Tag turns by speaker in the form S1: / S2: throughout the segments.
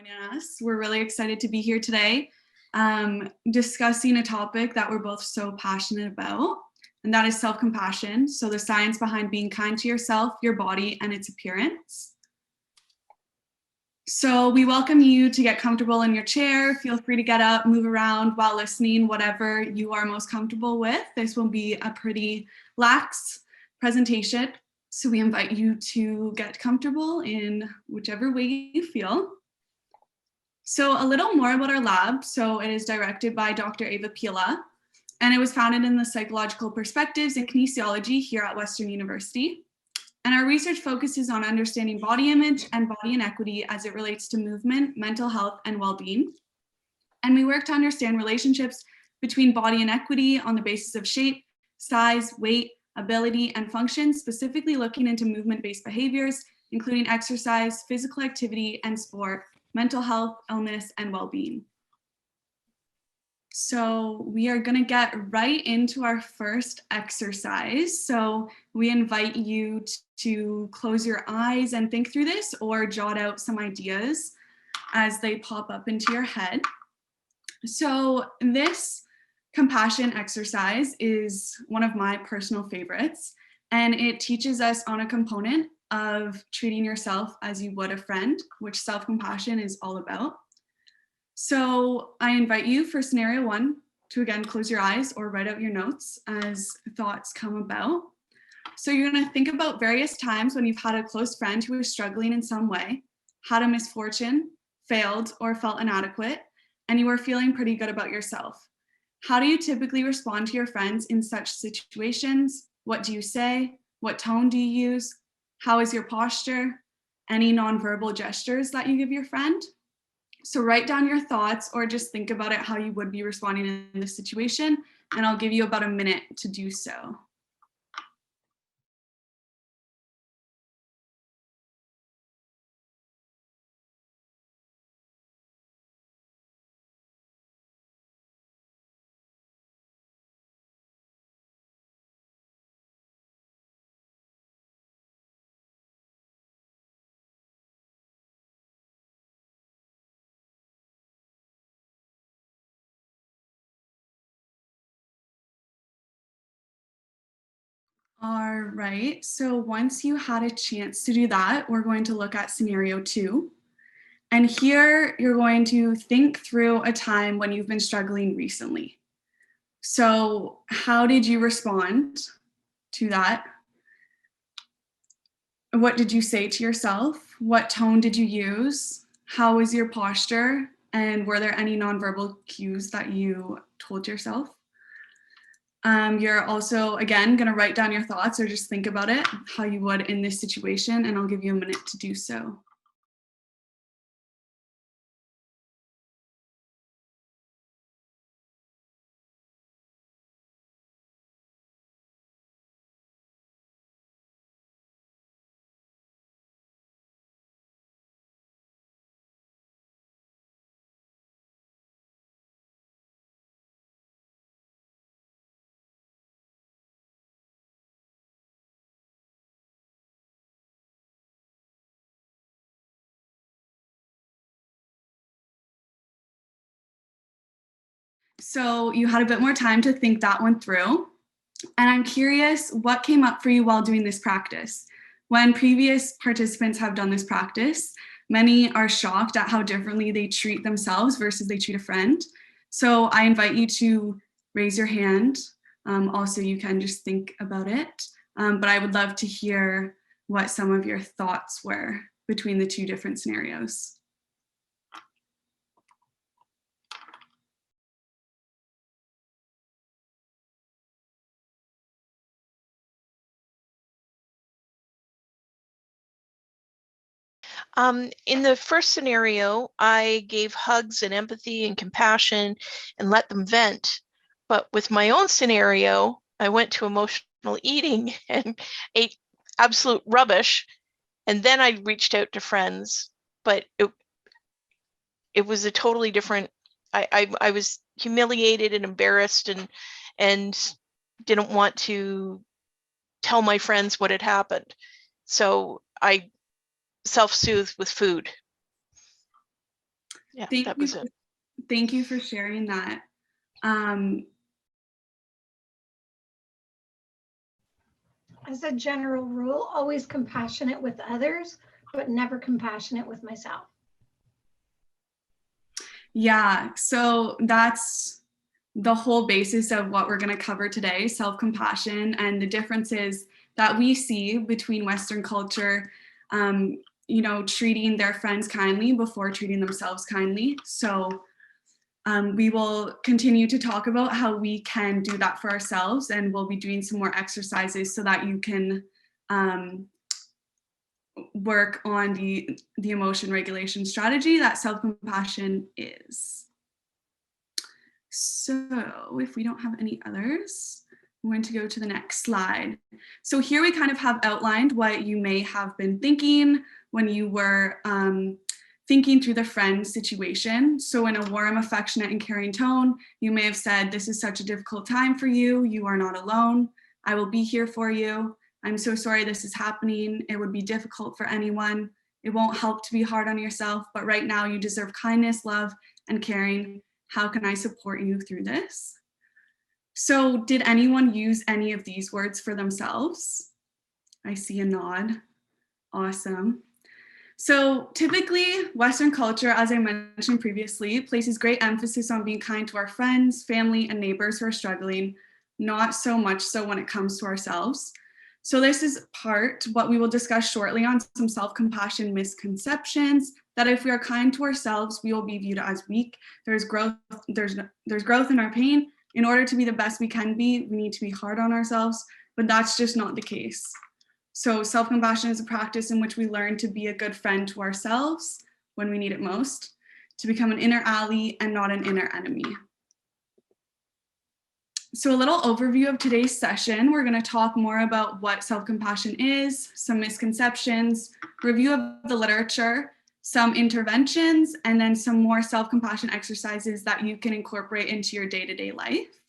S1: joining us. We're really excited to be here today discussing a topic that we're both so passionate about, and that is self-compassion. So the science behind being kind to yourself, your body, and its appearance. So we welcome you to get comfortable in your chair. Feel free to get up, move around while listening, whatever you are most comfortable with. This will be a pretty lax presentation. So we invite you to get comfortable in whichever way you feel. So a little more about our lab. So it is directed by Dr. Eva Pila, and it was founded in the psychological perspectives in kinesiology here at Western University. And our research focuses on understanding body image and body inequity as it relates to movement, mental health, and well-being. And we work to understand relationships between body inequity on the basis of shape, size, weight, ability, and function, specifically looking into movement-based behaviors, including exercise, physical activity, and sport, mental health, illness, and well-being. So we are going to get right into our first exercise. So we invite you to close your eyes and think through this, or jot out some ideas as they pop up into your head. So this compassion exercise is one of my personal favorites, and it teaches us on a component of treating yourself as you would a friend, which self-compassion is all about. So I invite you for scenario one to again close your eyes or write out your notes as thoughts come about. So you're going to think about various times when you've had a close friend who is struggling in some way, had a misfortune, failed, or felt inadequate, and you are feeling pretty good about yourself. How do you typically respond to your friends in such situations? What do you say? What tone do you use? How is your posture? Any nonverbal gestures that you give your friend? So write down your thoughts or just think about it how you would be responding in this situation, and I'll give you about a minute to do so. All right, so once you had a chance to do that, we're going to look at scenario two. And here you're going to think through a time when you've been struggling recently. So how did you respond to that? What did you say to yourself? What tone did you use? How was your posture? And were there any nonverbal cues that you told yourself? You're also, again, going to write down your thoughts or just think about it, how you would in this situation, and I'll give you a minute to do so. So you had a bit more time to think that one through. And I'm curious what came up for you while doing this practice. When previous participants have done this practice, many are shocked at how differently they treat themselves versus they treat a friend. So I invite you to raise your hand. Also, you can just think about it. But I would love to hear what some of your thoughts were between the two different scenarios.
S2: In the first scenario, I gave hugs and empathy and compassion and let them vent. But with my own scenario, I went to emotional eating and ate absolute rubbish. And then I reached out to friends, but it was a totally different, I was humiliated and embarrassed and didn't want to tell my friends what had happened. So I self-soothe with food. Yeah,
S1: Thank
S2: that
S1: you.
S2: was it.
S1: Thank you for sharing that.
S3: As a general rule, always compassionate with others, but never compassionate with myself.
S1: Yeah, so that's the whole basis of what we're going to cover today, self-compassion, and the differences that we see between Western culture, treating their friends kindly before treating themselves kindly. So we will continue to talk about how we can do that for ourselves, and we'll be doing some more exercises so that you can work on the emotion regulation strategy that self-compassion is. So if we don't have any others, I'm going to go to the next slide. So here we kind of have outlined what you may have been thinking when you were thinking through the friend situation. So in a warm, affectionate, and caring tone, you may have said, "This is such a difficult time for you. You are not alone. I will be here for you. I'm so sorry this is happening. It would be difficult for anyone. It won't help to be hard on yourself, but right now you deserve kindness, love, and caring. How can I support you through this?" So did anyone use any of these words for themselves? I see a nod. Awesome. So typically, Western culture, as I mentioned previously, places great emphasis on being kind to our friends, family, and neighbors who are struggling, not so much so when it comes to ourselves. So this is what we will discuss shortly on some self-compassion misconceptions, that if we are kind to ourselves, we will be viewed as weak. There's growth in our pain. In order to be the best we can be, we need to be hard on ourselves, but that's just not the case. So self-compassion is a practice in which we learn to be a good friend to ourselves when we need it most, to become an inner ally and not an inner enemy. So a little overview of today's session. We're going to talk more about what self-compassion is, some misconceptions, review of the literature, some interventions, and then some more self-compassion exercises that you can incorporate into your day-to-day life.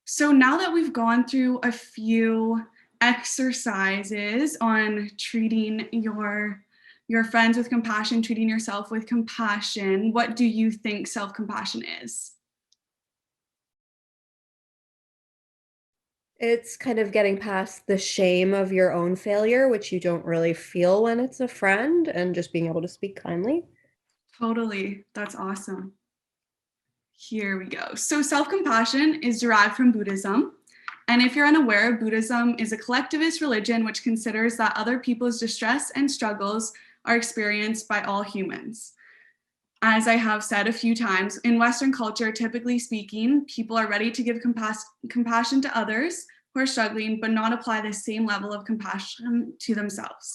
S1: So now that we've gone through a few exercises on treating your friends with compassion, treating yourself with compassion, what do you think self-compassion is?
S4: It's kind of getting past the shame of your own failure, which you don't really feel when it's a friend, and just being able to speak kindly.
S1: Totally. That's awesome. Here we go. So self-compassion is derived from Buddhism. And if you're unaware, Buddhism is a collectivist religion which considers that other people's distress and struggles are experienced by all humans. As I have said a few times, in Western culture, typically speaking, people are ready to give compassion to others who are struggling, but not apply the same level of compassion to themselves.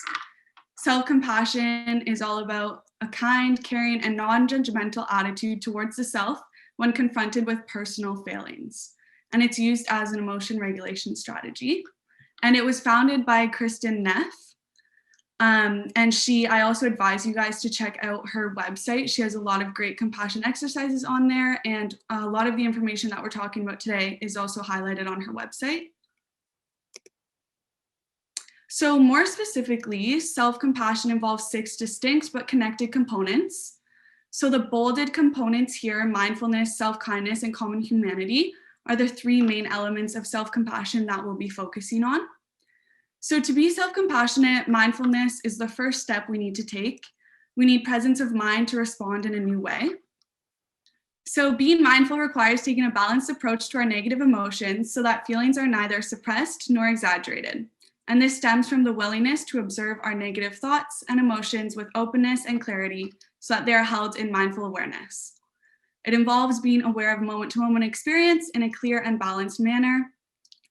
S1: Self-compassion is all about a kind, caring, and non-judgmental attitude towards the self when confronted with personal failings. And it's used as an emotion regulation strategy. And it was founded by Kristin Neff. And I also advise you guys to check out her website. She has a lot of great compassion exercises on there, and a lot of the information that we're talking about today is also highlighted on her website. So more specifically, self-compassion involves 6 distinct but connected components. So the bolded components here, mindfulness, self-kindness, and common humanity, are the 3 main elements of self-compassion that we'll be focusing on. So to be self-compassionate, mindfulness is the first step we need to take. We need presence of mind to respond in a new way. So being mindful requires taking a balanced approach to our negative emotions so that feelings are neither suppressed nor exaggerated. And this stems from the willingness to observe our negative thoughts and emotions with openness and clarity so that they are held in mindful awareness. It involves being aware of moment-to-moment experience in a clear and balanced manner,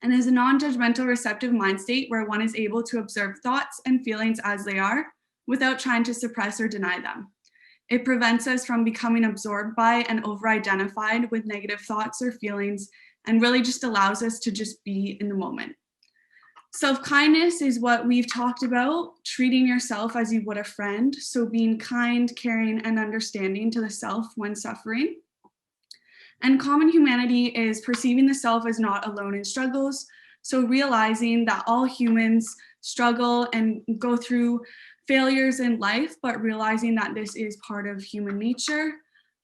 S1: and is a non-judgmental receptive mind state where one is able to observe thoughts and feelings as they are without trying to suppress or deny them. It prevents us from becoming absorbed by and over-identified with negative thoughts or feelings, and really just allows us to just be in the moment. Self-kindness is what we've talked about, treating yourself as you would a friend. So being kind, caring, and understanding to the self when suffering. And common humanity is perceiving the self as not alone in struggles. So realizing that all humans struggle and go through failures in life, but realizing that this is part of human nature.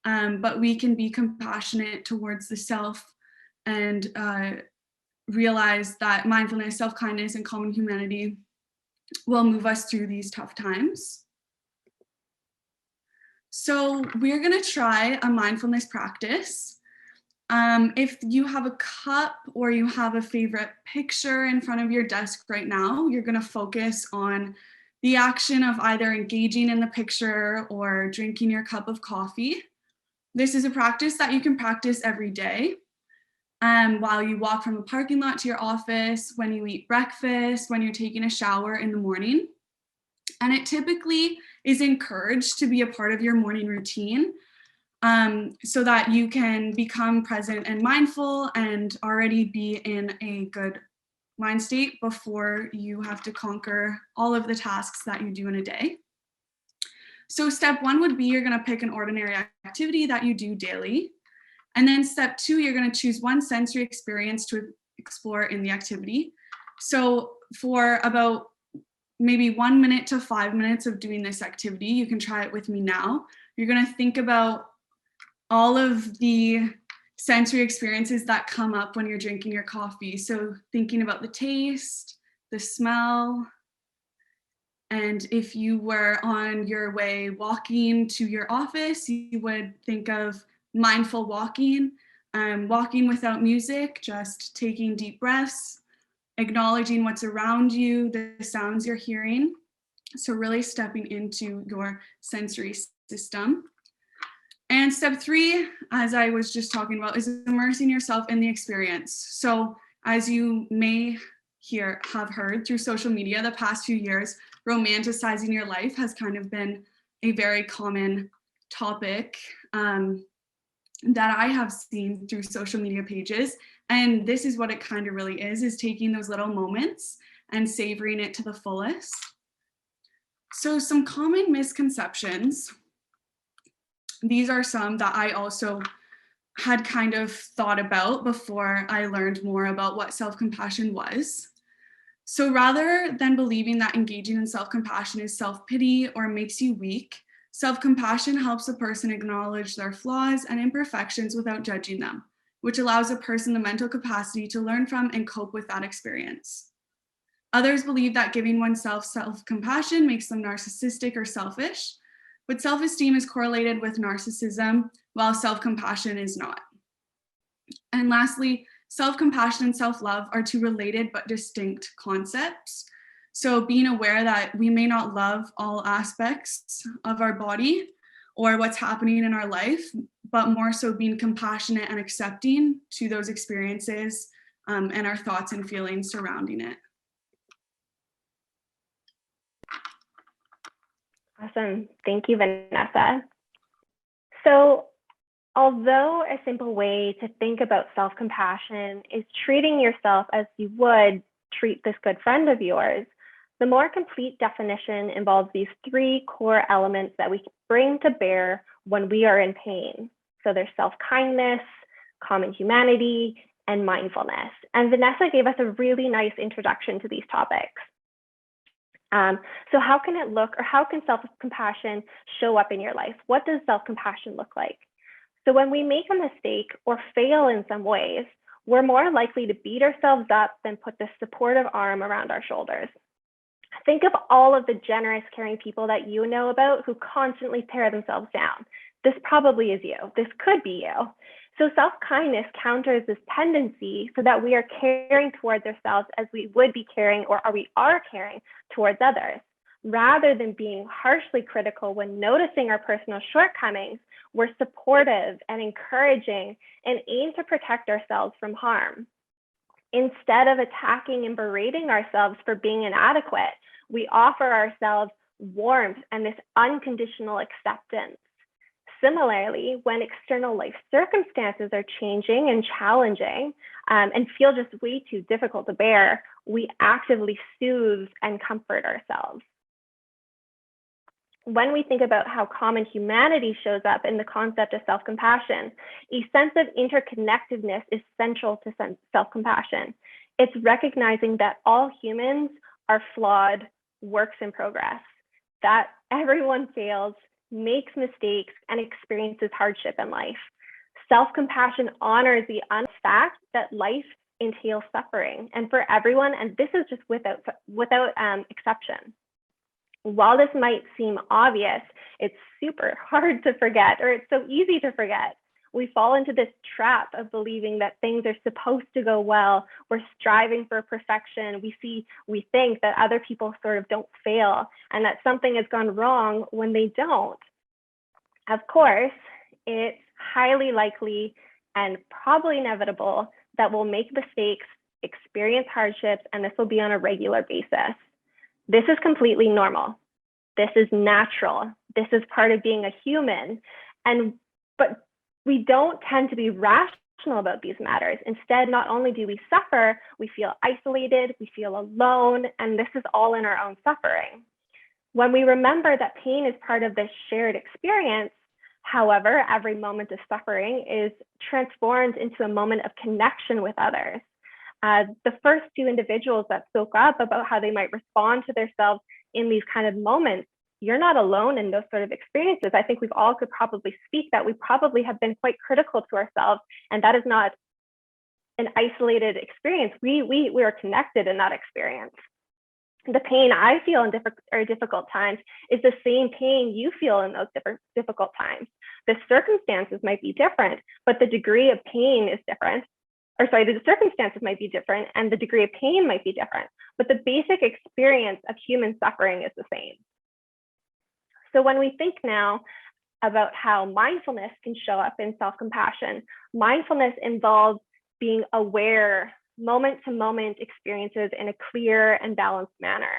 S1: But we can be compassionate towards the self and realize that mindfulness, self-kindness, and common humanity will move us through these tough times. So we're going to try a mindfulness practice. If you have a cup or you have a favorite picture in front of your desk right now, you're going to focus on the action of either engaging in the picture or drinking your cup of coffee. This is a practice that you can practice every day. While you walk from the parking lot to your office, when you eat breakfast, when you're taking a shower in the morning. And it typically is encouraged to be a part of your morning routine, so that you can become present and mindful and already be in a good mind state before you have to conquer all of the tasks that you do in a day. So step one would be you're going to pick an ordinary activity that you do daily. And then step two, you're going to choose one sensory experience to explore in the activity. So for about maybe 1 minute to 5 minutes of doing this activity, you can try it with me now. You're going to think about all of the sensory experiences that come up when you're drinking your coffee. So thinking about the taste, the smell, and if you were on your way walking to your office, you would think of mindful walking, walking without music, just taking deep breaths, acknowledging what's around you, the sounds you're hearing. So really stepping into your sensory system. And step three, as I was just talking about, is immersing yourself in the experience. So as you may have heard through social media the past few years, romanticizing your life has kind of been a very common topic that I have seen through social media pages. And this is what it kind of really is taking those little moments and savoring it to the fullest. So some common misconceptions. These are some that I also had kind of thought about before I learned more about what self-compassion was. So rather than believing that engaging in self-compassion is self-pity or makes you weak, self-compassion helps a person acknowledge their flaws and imperfections without judging them, which allows a person the mental capacity to learn from and cope with that experience. Others believe that giving oneself self-compassion makes them narcissistic or selfish, but self-esteem is correlated with narcissism, while self-compassion is not. And lastly, self-compassion and self-love are two related but distinct concepts. So being aware that we may not love all aspects of our body or what's happening in our life, but more so being compassionate and accepting to those experiences and our thoughts and feelings surrounding it.
S5: Awesome. Thank you, Vanessa. So, although a simple way to think about self-compassion is treating yourself as you would treat this good friend of yours, the more complete definition involves these three core elements that we bring to bear when we are in pain. So there's self-kindness, common humanity, and mindfulness. And Vanessa gave us a really nice introduction to these topics. So how can it look, or how can self-compassion show up in your life? What does self-compassion look like? So when we make a mistake or fail in some ways, we're more likely to beat ourselves up than put this supportive arm around our shoulders. Think of all of the generous, caring people that you know about who constantly tear themselves down. This probably is you. This could be you. So self-kindness counters this tendency so that we are caring towards ourselves as we would be caring, or we are caring towards others. Rather than being harshly critical when noticing our personal shortcomings, we're supportive and encouraging and aim to protect ourselves from harm. Instead of attacking and berating ourselves for being inadequate, we offer ourselves warmth and this unconditional acceptance. Similarly, when external life circumstances are changing and challenging and feel just way too difficult to bear, we actively soothe and comfort ourselves. When we think about how common humanity shows up in the concept of self-compassion, a sense of interconnectedness is central to self-compassion. It's recognizing that all humans are flawed works in progress. that everyone fails, makes mistakes, and experiences hardship in life. Self-compassion honors the fact that life entails suffering, and for everyone, and this is just without exception. While this might seem obvious, it's super hard to forget, or it's so easy to forget. We fall into this trap of believing that things are supposed to go well. We're striving for perfection. We think that other people sort of don't fail and that something has gone wrong when they don't. Of course, it's highly likely and probably inevitable that we'll make mistakes, experience hardships, and this will be on a regular basis. This is completely normal. This is natural. This is part of being a human. But we don't tend to be rational about these matters. Instead, not only do we suffer, we feel isolated, we feel alone, and this is all in our own suffering. When we remember that pain is part of this shared experience, however, every moment of suffering is transformed into a moment of connection with others. The first two individuals that spoke up about how they might respond to themselves in these kind of moments, you're not alone in those sort of experiences. I think we've all could probably speak that we probably have been quite critical to ourselves, and that is not an isolated experience. We are connected in that experience. The pain I feel in difficult times is the same pain you feel in those difficult times. The circumstances might be different, but the degree of pain is different. The circumstances might be different and the degree of pain might be different, but the basic experience of human suffering is the same. So when we think now about how mindfulness can show up in self-compassion, mindfulness involves being aware moment-to-moment experiences in a clear and balanced manner.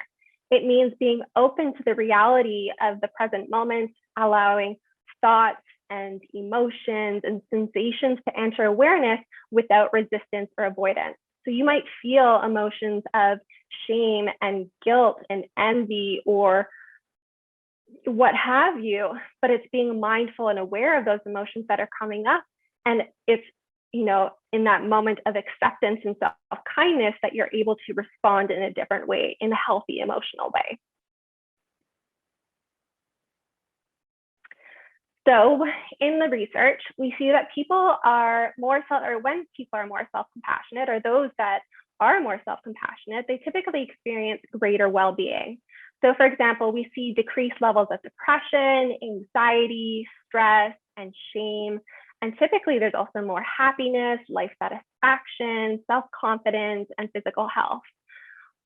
S5: It means being open to the reality of the present moment, allowing thoughts and emotions and sensations to enter awareness without resistance or avoidance. So you might feel emotions of shame and guilt and envy or what have you, but it's being mindful and aware of those emotions that are coming up. And it's, in that moment of acceptance and self-kindness that you're able to respond in a different way, in a healthy emotional way. So in the research, we see that when people are more self-compassionate, or those that are more self-compassionate, they typically experience greater well-being. So for example, we see decreased levels of depression, anxiety, stress, and shame. And typically there's also more happiness, life satisfaction, self-confidence, and physical health.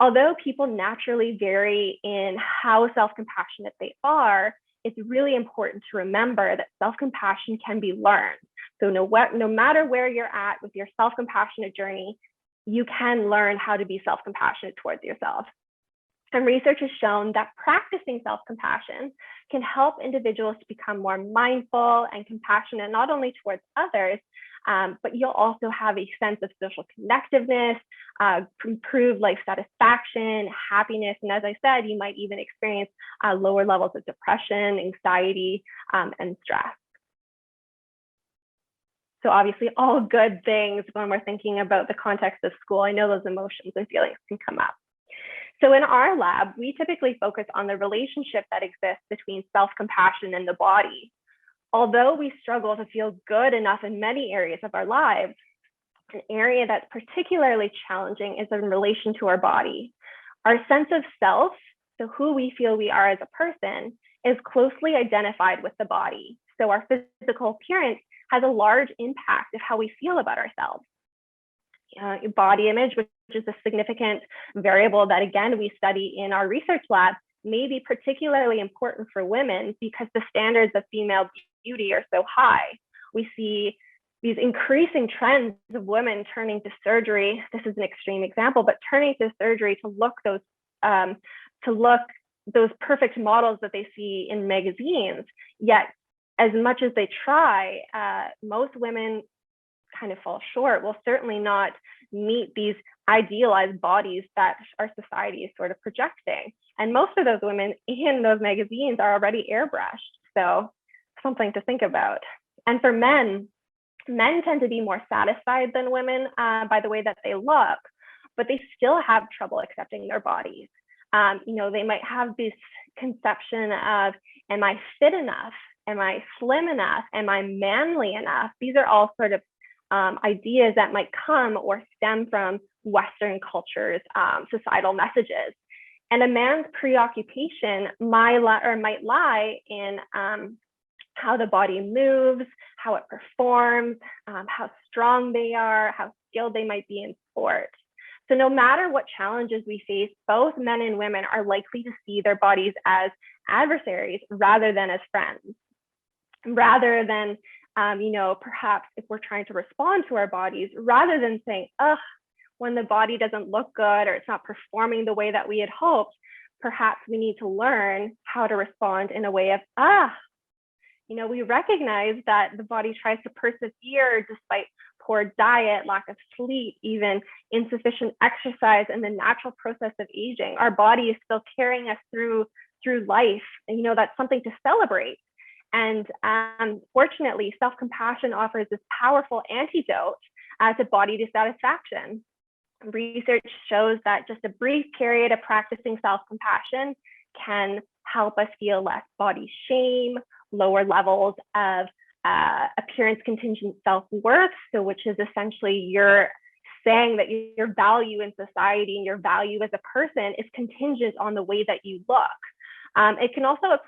S5: Although people naturally vary in how self-compassionate they are, it's really important to remember that self-compassion can be learned. So no matter where you're at with your self-compassionate journey, you can learn how to be self-compassionate towards yourself. And research has shown that practicing self-compassion can help individuals to become more mindful and compassionate, not only towards others, but you'll also have a sense of social connectiveness, improved life satisfaction, happiness, and as I said, you might even experience lower levels of depression, anxiety, and stress. So obviously all good things when we're thinking about the context of school. I know those emotions and feelings can come up. So in our lab, we typically focus on the relationship that exists between self-compassion and the body. Although we struggle to feel good enough in many areas of our lives, an area that's particularly challenging is in relation to our body. Our sense of self, so who we feel we are as a person, is closely identified with the body. So our physical appearance has a large impact of how we feel about ourselves. Body image, which is a significant variable that, again, we study in our research lab, may be particularly important for women because the standards of female beauty are so high. We see these increasing trends of women turning to surgery. This is an extreme example, but turning to surgery to look those perfect models that they see in magazines. Yet, as much as they try, most women kind of fall short, will certainly not meet these idealized bodies that our society is sort of projecting. And most of those women in those magazines are already airbrushed. So something to think about. And for men tend to be more satisfied than women by the way that they look, but they still have trouble accepting their bodies. They might have this conception of, am I fit enough? Am I slim enough? Am I manly enough? These are all sort of ideas that might come or stem from Western culture's societal messages. And a man's preoccupation might lie in how the body moves, how it performs, how strong they are, how skilled they might be in sport. So no matter what challenges we face, both men and women are likely to see their bodies as adversaries rather than as friends. Rather than, perhaps if we're trying to respond to our bodies, rather than saying, ugh, when the body doesn't look good or it's not performing the way that we had hoped, perhaps we need to learn how to respond in a way of, we recognize that the body tries to persevere despite poor diet, lack of sleep, even insufficient exercise, and the natural process of aging. Our body is still carrying us through life, and that's something to celebrate. And fortunately, self-compassion offers this powerful antidote to body dissatisfaction. Research shows that just a brief period of practicing self-compassion can help us feel less body shame, lower levels of appearance contingent self-worth, so which is essentially you're saying that your value in society and your value as a person is contingent on the way that you look. It can also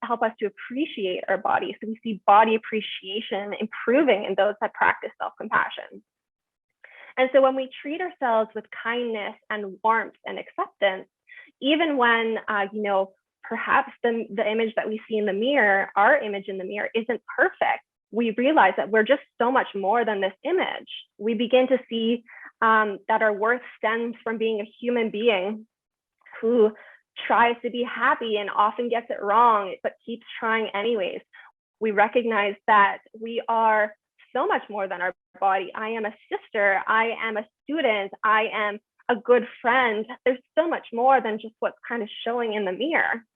S5: help us to appreciate our body. So we see body appreciation improving in those that practice self-compassion. And so when we treat ourselves with kindness and warmth and acceptance, even when, perhaps the image that we see in the mirror, our image in the mirror isn't perfect, we realize that we're just so much more than this image. We begin to see that our worth stems from being a human being who tries to be happy and often gets it wrong, but keeps trying anyways. We recognize that we are so much more than our body. I am a sister, I am a student, I am a good friend. There's so much more than just what's kind of showing in the mirror.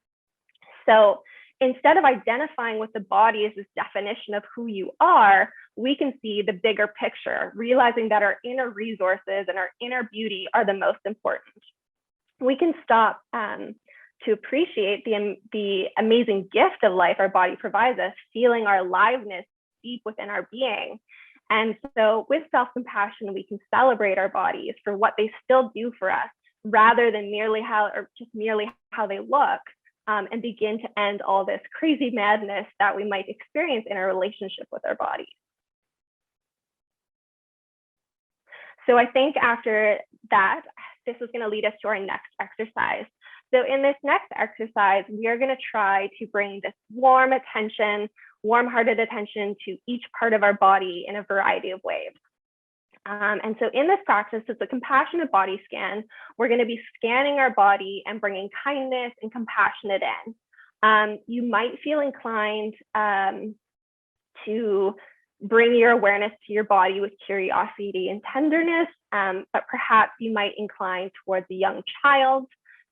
S5: So instead of identifying with the body as this definition of who you are, we can see the bigger picture, realizing that our inner resources and our inner beauty are the most important. We can stop to appreciate the amazing gift of life our body provides us, feeling our aliveness deep within our being. And so with self-compassion, we can celebrate our bodies for what they still do for us, rather than merely how they look, and begin to end all this crazy madness that we might experience in our relationship with our bodies. So I think after that, this is going to lead us to our next exercise. So in this next exercise, we are going to try to bring this warm-hearted attention to each part of our body in a variety of ways. And so in this practice, it's a compassionate body scan. We're going to be scanning our body and bringing kindness and compassion in. You might feel inclined to bring your awareness to your body with curiosity and tenderness, but perhaps you might incline towards a young child.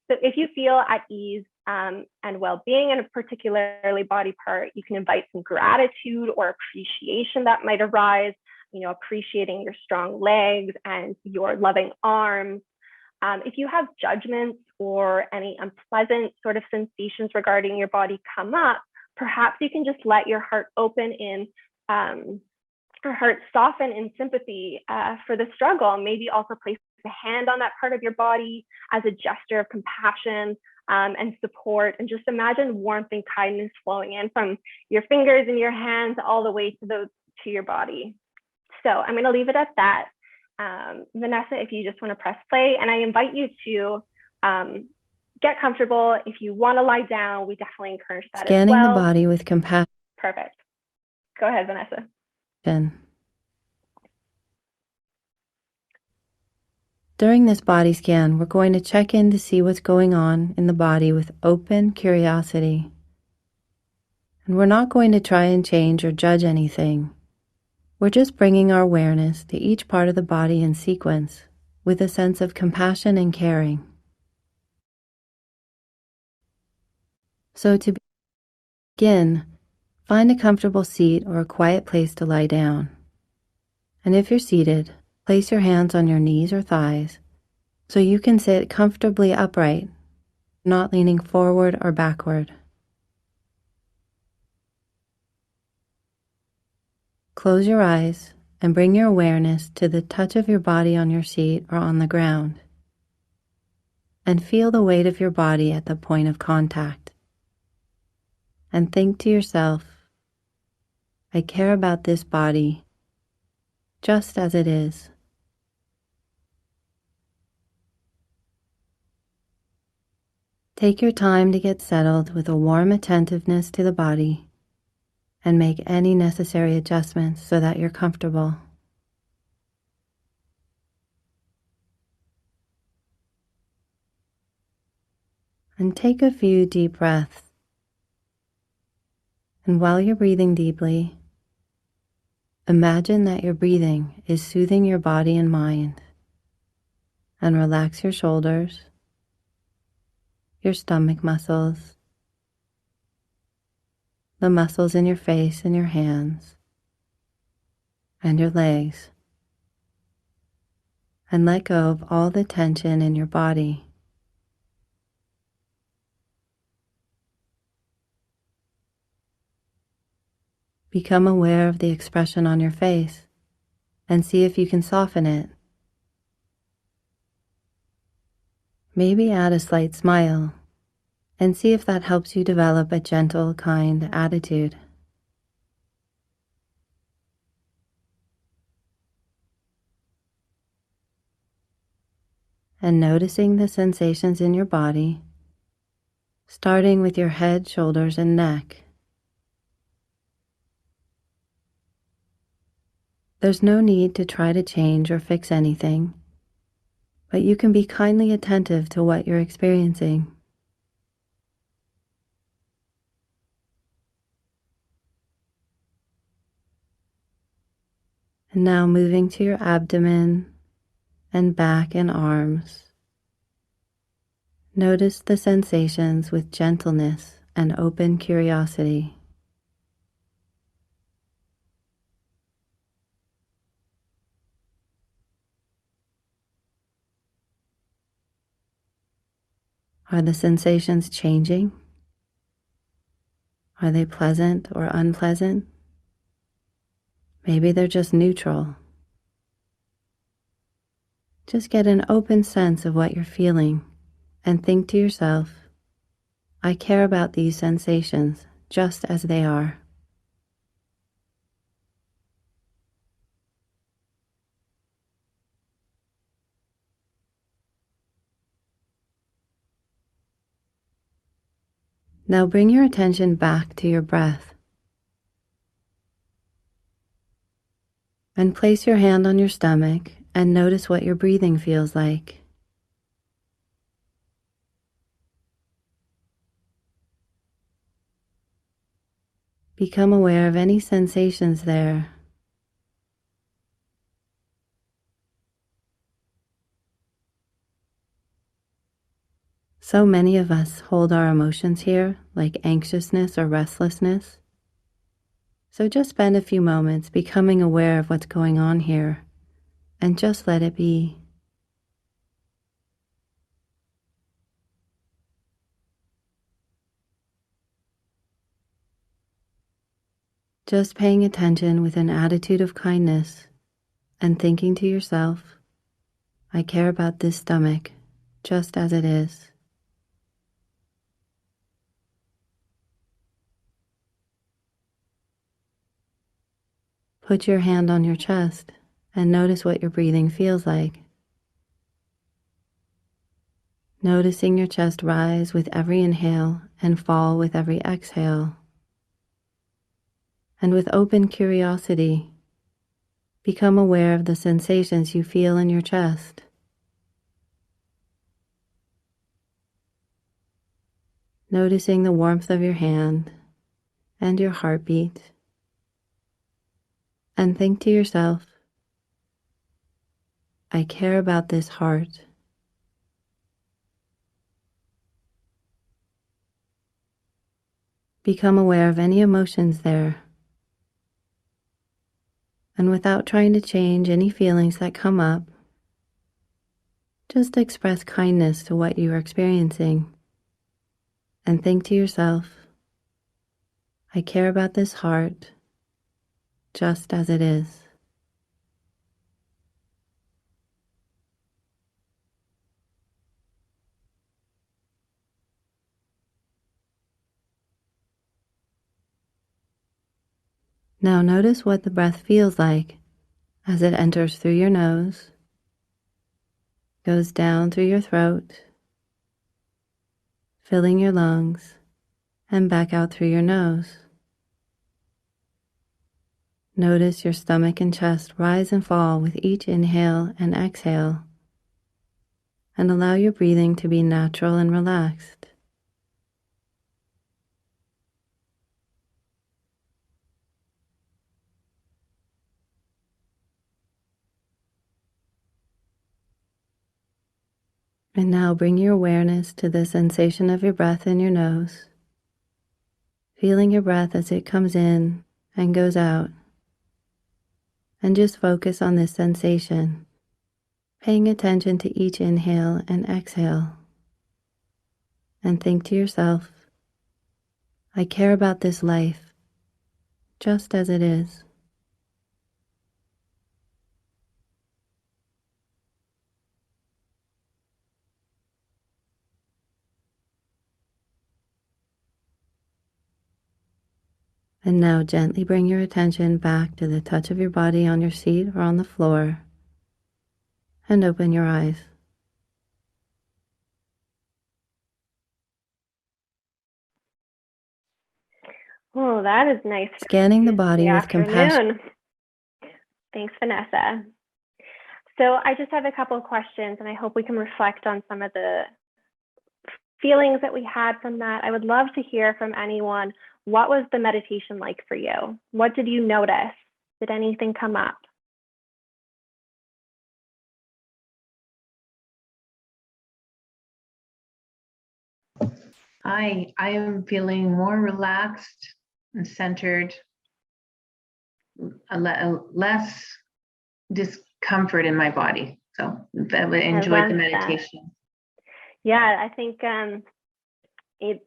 S5: So if you feel at ease and well-being in a particularly body part, you can invite some gratitude or appreciation that might arise, appreciating your strong legs and your loving arms. If you have judgments or any unpleasant sort of sensations regarding your body come up, perhaps you can just let your heart open in, or heart soften in sympathy for the struggle. Maybe also place a hand on that part of your body as a gesture of compassion and support, and just imagine warmth and kindness flowing in from your fingers and your hands all the way to your body. So I'm going to leave it at that. Vanessa, if you just want to press play, and I invite you to get comfortable. If you want to lie down, we definitely encourage that as well.
S6: Scanning the body with compassion.
S5: Perfect. Go ahead, Vanessa.
S6: During this body scan, we're going to check in to see what's going on in the body with open curiosity. And we're not going to try and change or judge anything. We're just bringing our awareness to each part of the body in sequence with a sense of compassion and caring. So to begin, find a comfortable seat or a quiet place to lie down. And if you're seated, place your hands on your knees or thighs so you can sit comfortably upright not leaning forward or backward. Close your eyes and bring your awareness to the touch of your body on your seat or on the ground, and feel the weight of your body at the point of contact. And think to yourself, I care about this body just as it is. Take your time to get settled with a warm attentiveness to the body and make any necessary adjustments so that you're comfortable. And take a few deep breaths. And while you're breathing deeply, imagine that your breathing is soothing your body and mind. And relax your shoulders, your stomach muscles, the muscles in your face and your hands, and your legs. And let go of all the tension in your body. Become aware of the expression on your face and see if you can soften it. Maybe add a slight smile and see if that helps you develop a gentle, kind attitude. And noticing the sensations in your body, starting with your head, shoulders, and neck. There's no need to try to change or fix anything, but you can be kindly attentive to what you're experiencing. And now moving to your abdomen and back and arms. Notice the sensations with gentleness and open curiosity. Are the sensations changing? Are they pleasant or unpleasant? Maybe they're just neutral. Just get an open sense of what you're feeling and think to yourself, I care about these sensations just as they are. Now bring your attention back to your breath and place your hand on your stomach and notice what your breathing feels like. Become aware of any sensations there. So many of us hold our emotions here, like anxiousness or restlessness. So just spend a few moments becoming aware of what's going on here, and just let it be. Just paying attention with an attitude of kindness and thinking to yourself, I care about this stomach just as it is. Put your hand on your chest and notice what your breathing feels like. Noticing your chest rise with every inhale and fall with every exhale. And with open curiosity, become aware of the sensations you feel in your chest. Noticing the warmth of your hand and your heartbeat. And think to yourself, I care about this heart. Become aware of any emotions there. And without trying to change any feelings that come up, just express kindness to what you are experiencing and think to yourself, I care about this heart just as it is. Now notice what the breath feels like as it enters through your nose, goes down through your throat, filling your lungs, and back out through your nose. Notice your stomach and chest rise and fall with each inhale and exhale, and allow your breathing to be natural and relaxed. And now bring your awareness to the sensation of your breath in your nose, feeling your breath as it comes in and goes out. And just focus on this sensation, paying attention to each inhale and exhale. And think to yourself, I care about this life just as it is. And now gently bring your attention back to the touch of your body on your seat or on the floor, and open your eyes.
S5: Oh, that is nice.
S6: Scanning the body with compassion.
S5: Afternoon. Thanks, Vanessa. So I just have a couple of questions, and I hope we can reflect on some of the feelings that we had from that. I would love to hear from anyone. What was the meditation like for you? What did you notice? Did anything come up?
S7: I am feeling more relaxed and centered, less discomfort in my body. So I enjoyed the meditation.
S5: Yeah, I think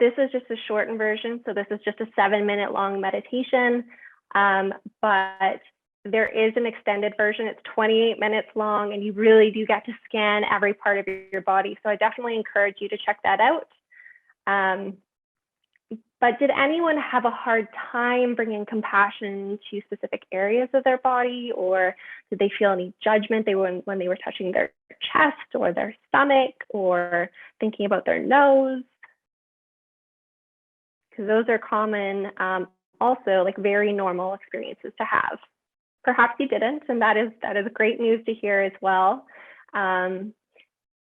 S5: this is just a shortened version. So this is just a 7-minute long meditation, but there is an extended version. It's 28 minutes long, and you really do get to scan every part of your body. So I definitely encourage you to check that out. But did anyone have a hard time bringing compassion to specific areas of their body, or did they feel any judgment when they were touching their chest or their stomach or thinking about their nose? Because those are common, also like very normal experiences to have. Perhaps you didn't, and that is great news to hear as well.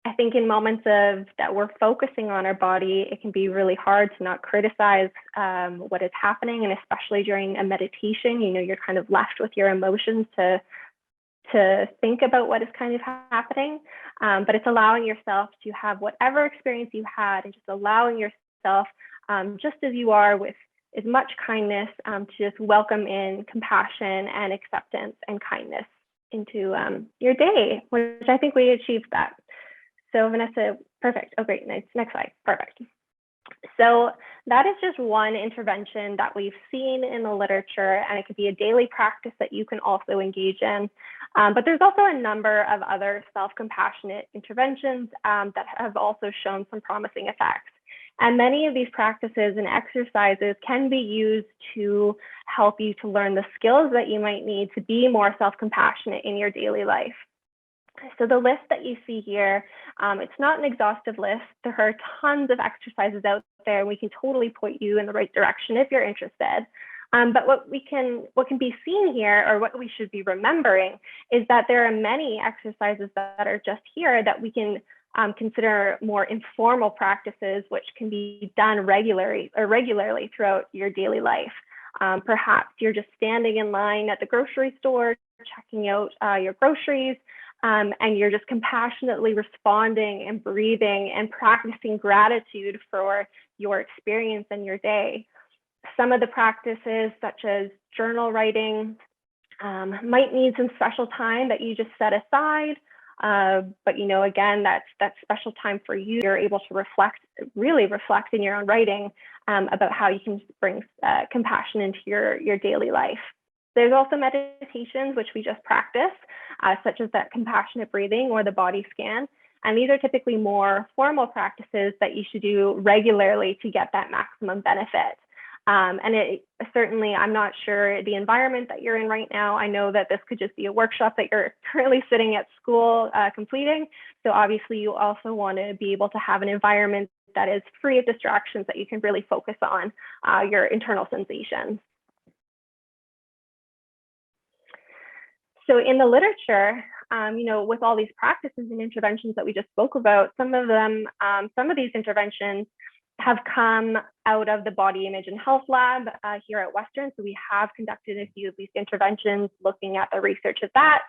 S5: I think in moments of that we're focusing on our body, it can be really hard to not criticize what is happening, and especially during a meditation, you're kind of left with your emotions to think about what is kind of happening. But it's allowing yourself to have whatever experience you had, and just allowing yourself, just as you are, with as much kindness, to just welcome in compassion and acceptance and kindness into your day, which I think we achieved that. So Vanessa, perfect. Oh, great. Nice. Next slide. Perfect. So that is just one intervention that we've seen in the literature, and it could be a daily practice that you can also engage in. But there's also a number of other self-compassionate interventions that have also shown some promising effects. And many of these practices and exercises can be used to help you to learn the skills that you might need to be more self-compassionate in your daily life. So the list that you see here, it's not an exhaustive list. There are tons of exercises out there, and we can totally point you in the right direction if you're interested. But what can be seen here, or what we should be remembering, is that there are many exercises that are just here that we can consider more informal practices, which can be done regularly throughout your daily life. Perhaps you're just standing in line at the grocery store, checking out your groceries, and you're just compassionately responding and breathing and practicing gratitude for your experience in your day. Some of the practices, such as journal writing, might need some special time that you just set aside. But, again, that's that special time for you. You're able to really reflect in your own writing about how you can bring compassion into your daily life. There's also meditations, which we just practice, such as that compassionate breathing or the body scan. And these are typically more formal practices that you should do regularly to get that maximum benefit. And certainly, I'm not sure the environment that you're in right now. I know that this could just be a workshop that you're currently sitting at school completing. So obviously, you also want to be able to have an environment that is free of distractions, that you can really focus on your internal sensations. So in the literature, with all these practices and interventions that we just spoke about, some of these interventions have come out of the Body Image and Health Lab here at Western. So we have conducted a few of these interventions, looking at the research of that.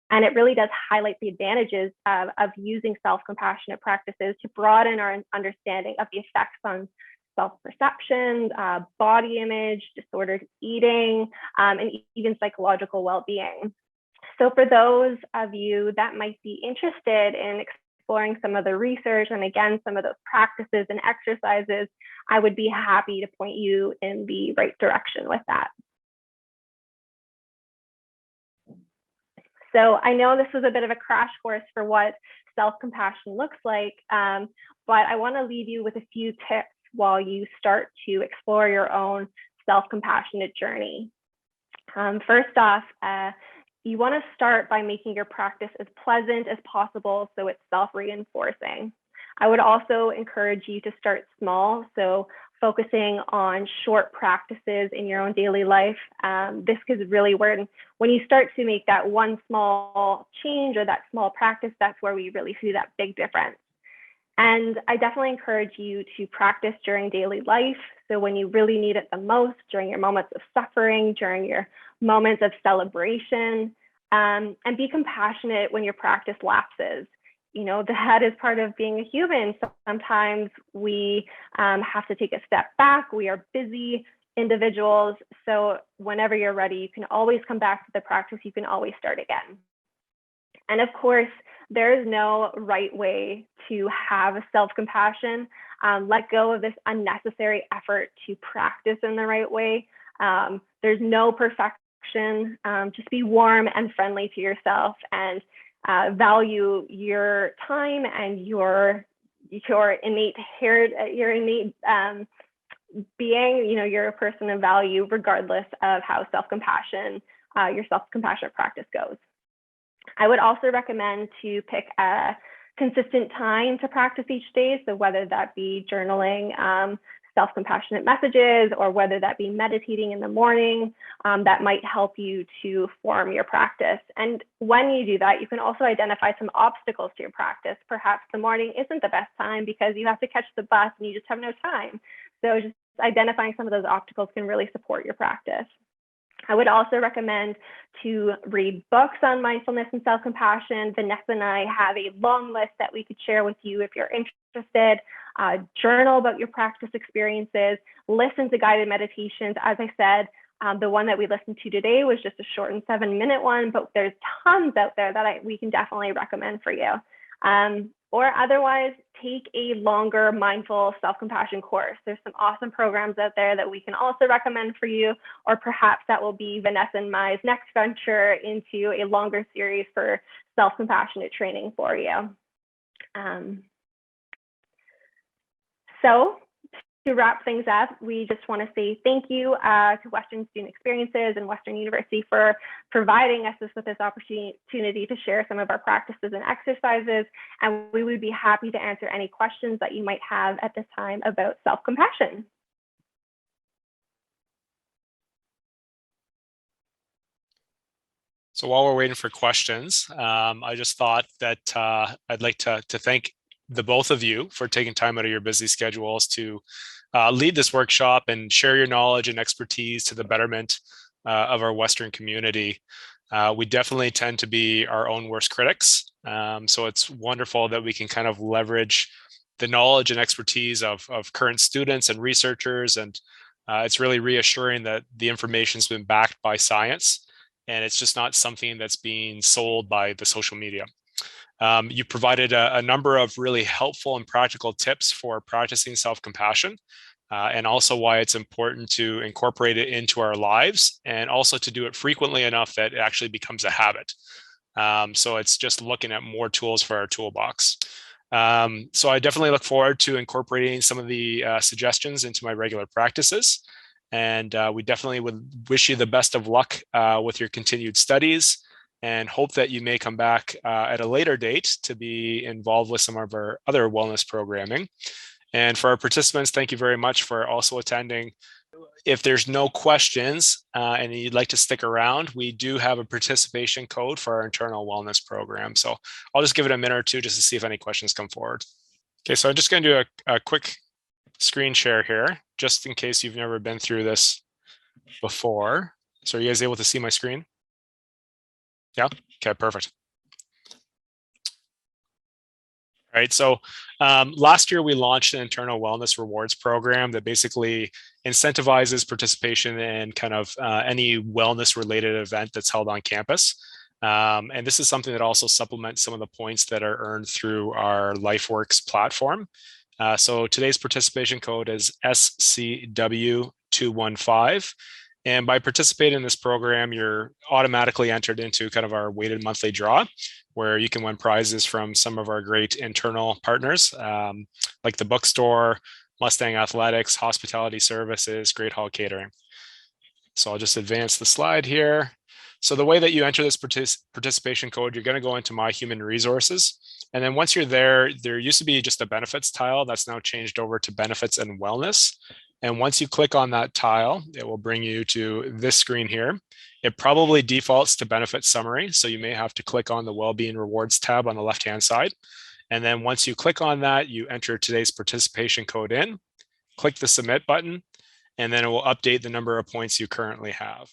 S5: And it really does highlight the advantages of using self-compassionate practices to broaden our understanding of the effects on self-perception, body image, disordered eating, and even psychological well-being. So for those of you that might be interested in exploring some of the research and, again, some of those practices and exercises, I would be happy to point you in the right direction with that. So I know this was a bit of a crash course for what self-compassion looks like, but I want to leave you with a few tips while you start to explore your own self-compassionate journey. First off, you want to start by making your practice as pleasant as possible so it's self-reinforcing. I would also encourage you to start small, so focusing on short practices in your own daily life. This is really where, when you start to make that one small change or that small practice, that's where we really see that big difference. And I definitely encourage you to practice during daily life. So when you really need it the most, during your moments of suffering, during your moments of celebration, and be compassionate when your practice lapses. That is part of being a human. Sometimes we have to take a step back. We are busy individuals. So whenever you're ready, you can always come back to the practice. You can always start again. And of course, there is no right way to have self-compassion. Let go of this unnecessary effort to practice in the right way. There's no perfection. Just be warm and friendly to yourself, and value your time and your innate being. You're a person of value regardless of how your self-compassionate practice goes. I would also recommend to pick a consistent time to practice each day. So whether that be journaling self-compassionate messages, or whether that be meditating in the morning, that might help you to form your practice. And when you do that, you can also identify some obstacles to your practice. Perhaps the morning isn't the best time because you have to catch the bus and you just have no time. So just identifying some of those obstacles can really support your practice. I would also recommend to read books on mindfulness and self-compassion. Vanessa and I have a long list that we could share with you if you're interested. Journal about your practice experiences, listen to guided meditations. As I said, the one that we listened to today was just a short and 7-minute one, but there's tons out there that we can definitely recommend for you. Or otherwise, take a longer mindful self-compassion course. There's some awesome programs out there that we can also recommend for you, or perhaps that will be Vanessa and my next venture into a longer series for self-compassionate training for you. So to wrap things up, we just want to say thank you to Western Student Experiences and Western University for providing us with this opportunity to share some of our practices and exercises. And we would be happy to answer any questions that you might have at this time about self-compassion.
S8: So while we're waiting for questions, I just thought that I'd like to thank the both of you for taking time out of your busy schedules to lead this workshop and share your knowledge and expertise to the betterment of our Western community. We definitely tend to be our own worst critics. So it's wonderful that we can kind of leverage the knowledge and expertise of current students and researchers. And it's really reassuring that the information's been backed by science, and it's just not something that's being sold by the social media. You provided a number of really helpful and practical tips for practicing self-compassion, and also why it's important to incorporate it into our lives, and also to do it frequently enough that it actually becomes a habit. So it's just looking at more tools for our toolbox. So I definitely look forward to incorporating some of the suggestions into my regular practices. And we definitely would wish you the best of luck with your continued studies, and hope that you may come back at a later date to be involved with some of our other wellness programming. And for our participants, thank you very much for also attending. If there's no questions and you'd like to stick around, we do have a participation code for our internal wellness program. So I'll just give it a minute or two just to see if any questions come forward. Okay, so I'm just going to do a quick screen share here, just in case you've never been through this before. So are you guys able to see my screen? Yeah, okay, perfect. All right, so last year we launched an internal wellness rewards program that basically incentivizes participation in kind of any wellness related event that's held on campus. And this is something that also supplements some of the points that are earned through our LifeWorks platform. So today's participation code is SCW215. And by participating in this program, you're automatically entered into kind of our weighted monthly draw, where you can win prizes from some of our great internal partners, like the bookstore, Mustang Athletics, Hospitality Services, Great Hall Catering. So I'll just advance the slide here. So the way that you enter this participation code, you're going to go into My Human Resources. And then once you're there used to be just a benefits tile that's now changed over to benefits and wellness. And once you click on that tile, it will bring you to this screen here. It probably defaults to benefit summary. So you may have to click on the Wellbeing Rewards tab on the left-hand side. And then once you click on that, you enter today's participation code in, click the submit button, and then it will update the number of points you currently have.